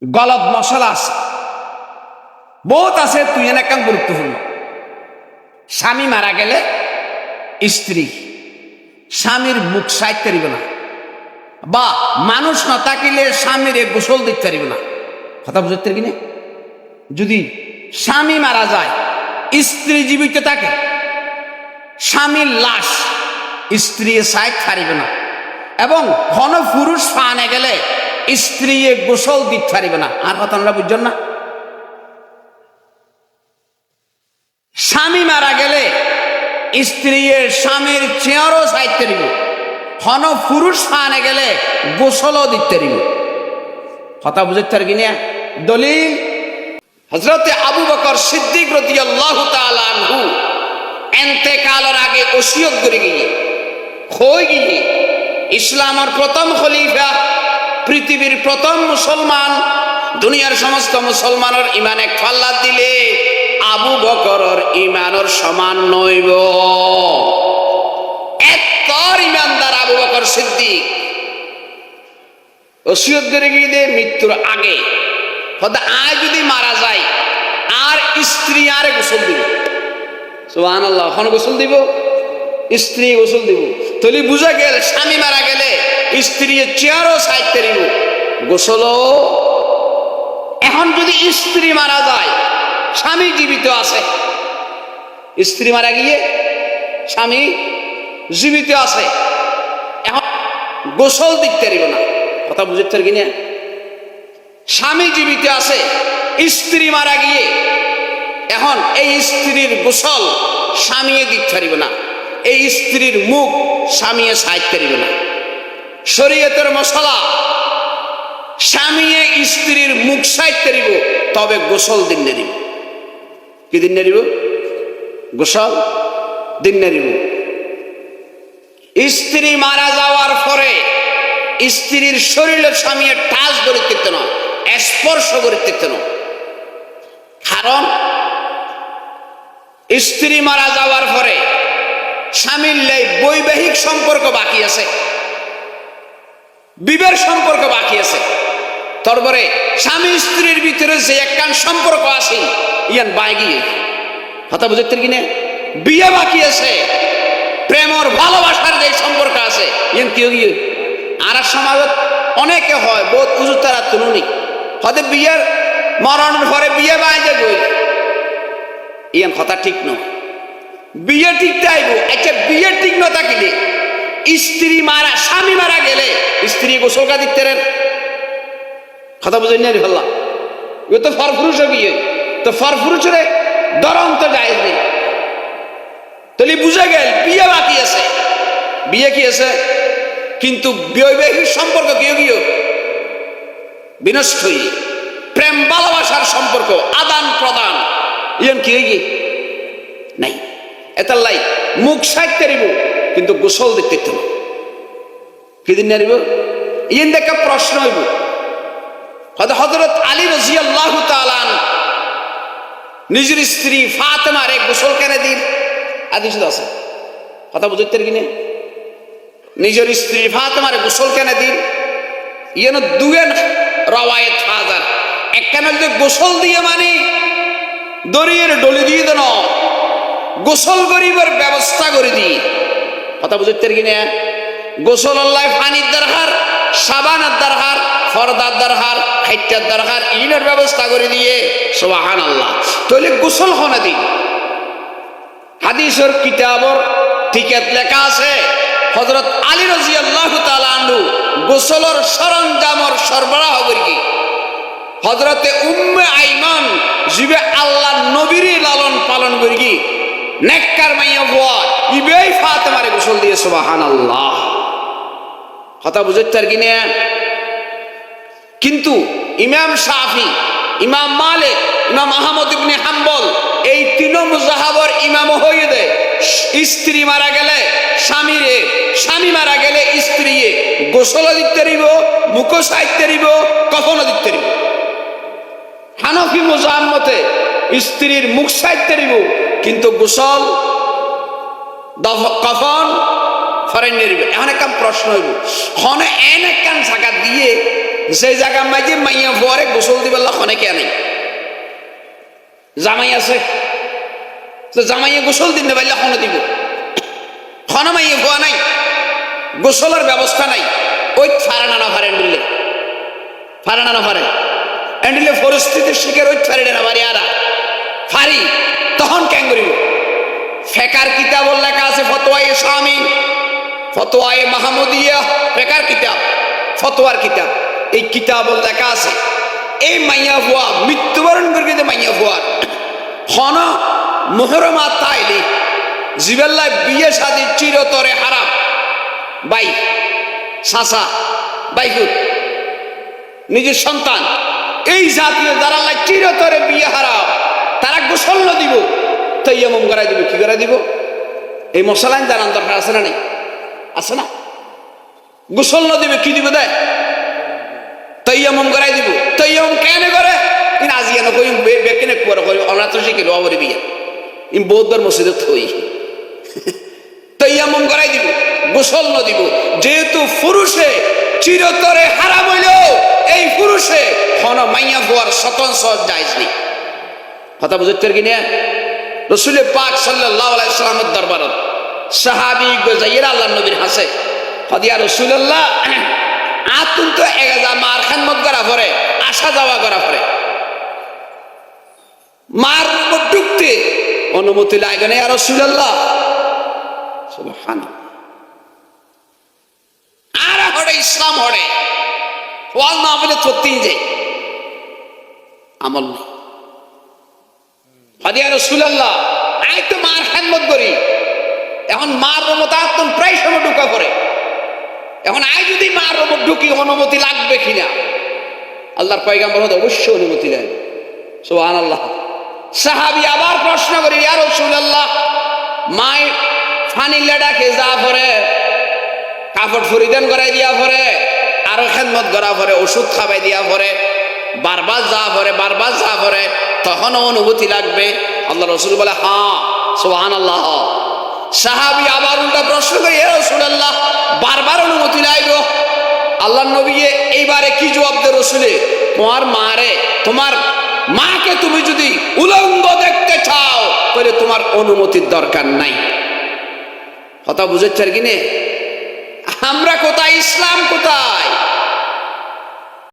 গলদ মশলা আছে, বহুত আছে। তুই এনে কাম গুরুত্বপূর্ণ। স্বামী মারা গেলে স্ত্রী স্বামীর মুখ সাইতে পারিব না, বা মানুষ না থাকিলে স্বামীর গোসল দিতে পারিব না। কথা বুঝতে কিনে? যদি স্বামী মারা যায়, স্ত্রী জীবিত থাকে, স্বামীর লাশ স্ত্রী সাইড ছাড়িব না, এবং ঘন পুরুষ পানে গেলে স্ত্রী গোসল দিতে পারিব না। আর কথা আমরা বুঝছেন না? স্বামী মারা গেলে স্ত্রী স্বামীর চেয়ারও সাইতে দিব, ঘন পুরুষ পানে গেলে গোসলও দিতে দিব। কথা বুঝতে কিনে? দলিল হযরতে আবু বকর সিদ্দিক রাদিয়াল্লাহু তাআলা আনহু ইন্তেকালের আগে ওসিয়ত করে গিয়ে হয়ে গিয়ে ইসলামের প্রথম খলিফা, পৃথিবীর প্রথম মুসলমান, দুনিয়ার সমস্ত মুসলমানের ইমান এক পাল্লা দিলে আবু বকরের ইমানের সমান নইব। এত ইমানদার আবু বকর সিদ্দিক ওসিয়ত করে গিয়ে মৃত্যুর আগে আয় যদি মারা যায় আর স্ত্রী আরে গোসল দিব। সুবহানাল্লাহ। এখন গোসল দিব, স্ত্রী গোসল দিব। তাহলে বুঝা গেল স্বামী মারা গেলে স্ত্রী চেয়ারও সাইতে দিব, গোসলও। এখন যদি স্ত্রী মারা যায়, স্বামী জীবিত আছে, স্ত্রী মারা গিয়ে স্বামী জীবিত আছে, এখন গোসল দিতে পারিব না। কথা বুঝতে কিনা? স্বামী জীবিত আছে, স্ত্রী মারা গিয়ে এখন এই স্ত্রীর গোসল স্বামীয়ে দিতে পারিব না, এই স্ত্রীর মুখ স্বামীয়ে সাইতে পারিব না। শরীয়তের মশলা, স্বামীয়ে স্ত্রীর মুখ সাইতে পারিব, তবে গোসল দিন দিব। কি দিন দিব? গোসল দিন দিব। স্ত্রী মারা যাওয়ার পরে স্ত্রীর শরীরের স্বামীর টাচ করে দিতে না, স্পর্শ করে দিতে না। কারণ স্ত্রী মারা যাওয়ার পরে স্বামীর বৈবাহিক সম্পর্ক বাকি আছে, বিবাহের সম্পর্ক বাকি আছে। তারপরে স্বামী স্ত্রীর ভিতরে যে একখান সম্পর্ক আছে ইয়ান বাগিয়ে, কথা বুঝতে কিনে? বিয়ে বাকি আছে, প্রেমর ভালোবাসার যে সম্পর্ক আছে ইয়ান কি গিয়ে। আর সমাজত অনেকে হয় বহুত উজু তারা তুলনি, হয়তো বিয়ের মরণের পরে বিয়ে বাইরে গই, ইয়ান কথা ঠিক নয়। বিয়ে ঠিক চাইব। আচ্ছা, বিয়ে ঠিক না থাকিলে স্ত্রী মারা, স্বামী মারা গেলে স্ত্রী গোসলকা দিতে রেন। কথা বুঝেন না? ভাল্লা ও তো ফরফুরুষ বিয়ে, তো ফরফুরুষের দরম তো যায় নেই। তাহলে বুঝে গেল বিয়ে বাকি আছে, বিয়ে কি আছে, কিন্তু বৈবাহিক সম্পর্ক কেউ কেউ বিনষ্ট হয়ে, প্রেম ভালোবাসার সম্পর্ক আদান প্রদান ইয়ান কি নাই। এতাল্লাই মুখ সাইতে দিব, কিন্তু গোসল দিতে না। কি দিন নারিব? ইয়ান দেখা প্রশ্ন হইব। হযরত আলী রাদিয়াল্লাহু তাআলা নিজের স্ত্রী ফাতেমারে গোসল কেন দিন? হাদিস আছে, কথা বুঝতে কিনে? নিজের স্ত্রী ফাতেমারে গোসল কেন দিন? ইয়ান দুয়েন রওয়ায়াত হাজার। একখানে যদি গোসল দিয়ে মানে দরিয়ের ডলি দিয়ে দেন, গোসল করিবার ব্যবস্থা করে দিই। কথা বুঝতে কিনে? গোসল আল্লাহ পানির দরকার, সাবানের দরকার, ফরদার দরকার, খাইটার দরকার, ইনের ব্যবস্থা করে দিয়ে। সুবহানাল্লাহ। তাহলে গোসল হনে দিন। হাদিসের কিতাবর টিকেট লেখা আছে হযরত আলী রাদিয়াল্লাহু তাআলা আনহু গোসলের সরঞ্জামর সরবরাহ করি হযরতে উম্মে আইমান জিবে আল্লাহর নবীর লালন পালন করি নেককার মাইয়া বুয়া ইবেই ফাতেমারে গোসল দিয়ে। সুবহানাল্লাহ। কথা বুঝতে আর কিনে? কিন্তু ইমাম শাফি, ইমাম মালিক, ইমাম আহমদ ইবনে হাম্বল এই তিন মুজাহাবর ইমাম হয়ে দেয় স্ত্রী মারা গেলে স্বামীরে, স্বামী মারা গেলে স্ত্রী গোসল দিতে দিব, মুখ সাইতে দিব, কফনও দিতে দিব। হানফি মুজাহাব মতে স্ত্রীর মুখ সাইতে দিব, কিন্তু গোসল, কফন, ফরেনের এখন একখান প্রশ্ন হইব হনে এন একখান জায়গা দিয়ে যে জায়গা মাঝে মাইয়া ফুয়ারে গোসল দিবার হনে কে নেই জামাই আছে তো জামাইয়ে গোসল দিন না পারলে হনে দিব হনে মাইয়া ফুয়া নাই গোসলের ব্যবস্থা নাই ওই ফারানা না ফারেন বললে ফারানা না ফারেন এন্ডিলে পরিস্থিতির শিকার ওই ফারেন না বাড়ি আরা ফারি তখন কেন করিব ফেকার কিতাব লেখা আছে ফতোয়ায়ে শামি ফতোয়ায়ে মাহমুদিয়া ফেকার কিতাব ফতোয়ার কিতাব এই কিতাব লেখা আছে এই মাইয়া ফুয়া মৃত্যুবরণ করে যে মাইয়া ফুয়া হন মোহরমা তাইলে জিবেল্লায় বিয়ে শাদী চিরতরে হারাম ভাই চাচা বাইকুত নিজের সন্তান এই জাতীয় যারা চিরতরে বিয়ে হারাম তারা গোসল ন দিব তৈয়ামম করাই দিব কি করে দিব এই মশলাইন জানান দরকার আছে না নেই আছে না গোসল ন দিবে কি দিব দেয় তৈয়ামম করাই দিব তৈয়ামম কেন করে ইন আজিয়া না কই বেকেনে করে কই অনাথ শিখিল অবরি বিয়ে ইন বৌদ্ধর মসজিদে থই তৈয়ামম করাই দিব গোসল ন দিব যেহেতু পুরুষে চিরতরে হারাম হইল এই পুরুষে হন মাইয়া ফুয়ার স্বতন্ত্র জায়েজ নেই কথা বুঝতে কি না রাসূল পাক সাল্লাল্লাহু আলাইহি সাল্লামের দরবারত সাহাবী গজাইরা আল্লাহর নবীর হাসে হদিয়া রাসূলুল্লাহ আতুন তো এগাজা মার খানমত করা পরে আসা যাওয়া করা পরে মার ঢুকতে অনুমতি লাগে না ইয়া রাসূলুল্লাহ সুবহানাল্লাহ আর হড়ে ইসলাম হড়ে ওয়াল না বলে সত্যি যে আমল নেই হদিয়া রাসূলুল্লাহ আই তো মার খানমত করি এখন মার রমত আত্ম প্রায় সময় ঢুকা পড়ে এখন আই যদি মার রমত ঢুকি অনুমতি লাগবে কিনা আল্লাহর পয়গম্বর অবশ্যই অনুমতি দেন সুবহানাল্লাহ সাহাবী আবার প্রশ্ন করি ইয়া রাসূলুল্লাহ মাই ফানি লেডাকে যা পরে কাপড় পরিধান করাই দিয়া পরে আরো খেদমত করা পরে ওষুধ খাবাই দিয়া পরে বারবার যা পরে তখন অনুভূতি লাগবে আল্লাহ রাসূল বলে হ্যাঁ সুবহানাল্লাহ সাহাবী আবার উল্টা প্রশ্ন করে ইয়া রাসূলুল্লাহ বারবার অনুমতি লাগবে আল্লাহর নবী এইবারে কি জবাব দেয় রাসূলে তোমার মাকে তুমি যদি উলঙ্গ দেখতে চাও তাহলে তোমার অনুমতির দরকার নাই কথা বুঝেছেন কি না আমরা কোথায় ইসলাম কোথায়